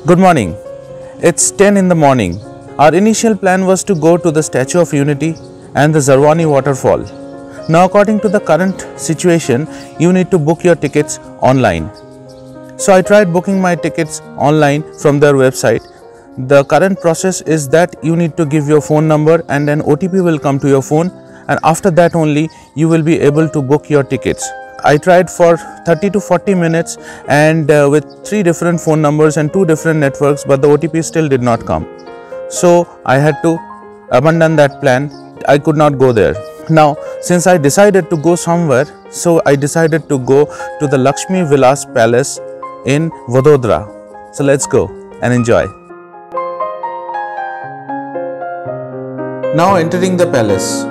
Good morning. It's 10 in the morning. Our initial plan was to go to the Statue of Unity and the Zarwani waterfall. Now, according to the current situation, you need to book your tickets online. So I tried booking my tickets online from their website. The current process is that you need to give your phone number and an OTP will come to your phone, and after that only you will be able to book your tickets. I tried for 30 to 40 minutes and with 3 different phone numbers and 2 different networks, but the OTP still did not come. So I had to abandon that plan. I could not go there. Now, since I decided to go somewhere, so I decided to go to the Lakshmi Vilas Palace in Vadodara. So let's go and enjoy. Now entering the palace.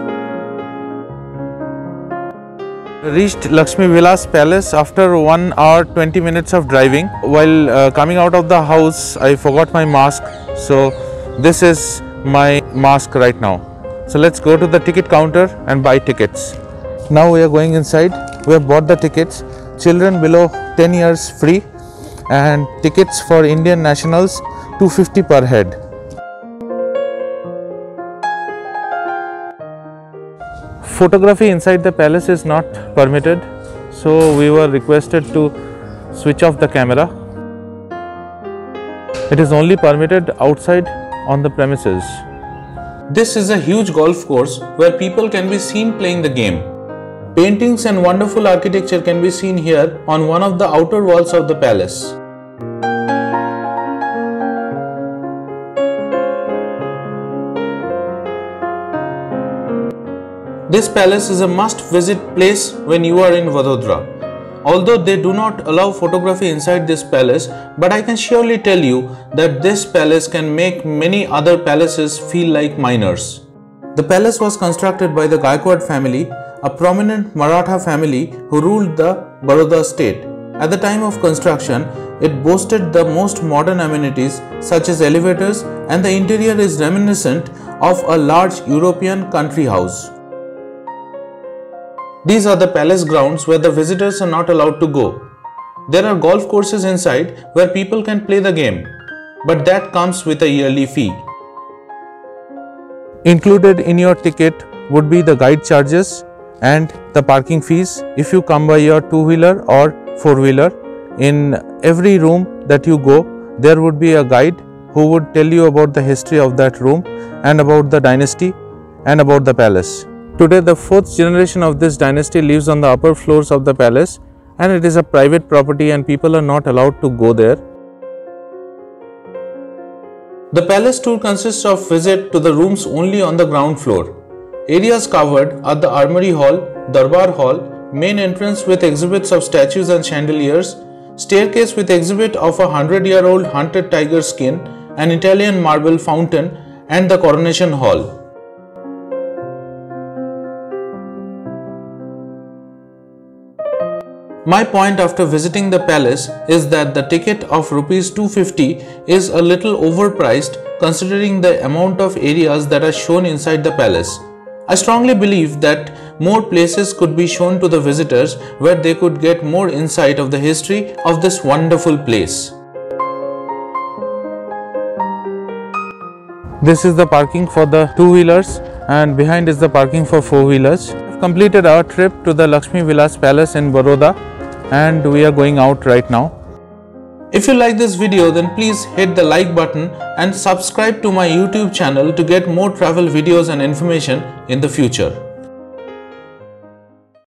Reached Lakshmi Vilas Palace after 1 hour 20 minutes of driving. While coming out of the house, I forgot my mask. So this is my mask right now. So let's go to the ticket counter and buy tickets. Now we are going inside. We have bought the tickets. Children below 10 years free, and tickets for Indian nationals 250 per head. Photography inside the palace is not permitted, so we were requested to switch off the camera. It is only permitted outside on the premises. This is a huge golf course where people can be seen playing the game. Paintings and wonderful architecture can be seen here on one of the outer walls of the palace. This palace is a must-visit place when you are in Vadodara. Although they do not allow photography inside this palace, but I can surely tell you that this palace can make many other palaces feel like minors. The palace was constructed by the Gaikwad family, a prominent Maratha family who ruled the Baroda state. At the time of construction, it boasted the most modern amenities such as elevators, and the interior is reminiscent of a large European country house. These are the palace grounds where the visitors are not allowed to go. There are golf courses inside where people can play the game, but that comes with a yearly fee. Included in your ticket would be the guide charges and the parking fees if you come by your two-wheeler or four-wheeler. In every room that you go, there would be a guide who would tell you about the history of that room and about the dynasty and about the palace. Today, the 4th generation of this dynasty lives on the upper floors of the palace, and it is a private property and people are not allowed to go there. The palace tour consists of visit to the rooms only on the ground floor. Areas covered are the Armory Hall, Darbar Hall, main entrance with exhibits of statues and chandeliers, staircase with exhibit of a 100-year-old hunted tiger skin, an Italian marble fountain, and the Coronation Hall. My point after visiting the palace is that the ticket of Rs 250 is a little overpriced considering the amount of areas that are shown inside the palace. I strongly believe that more places could be shown to the visitors where they could get more insight of the history of this wonderful place. This is the parking for the two-wheelers and behind is the parking for four-wheelers. We have completed our trip to the Lakshmi Vilas Palace in Baroda, and we are going out right now. If you like this video, then please hit the like button and subscribe to my YouTube channel to get more travel videos and information in the future.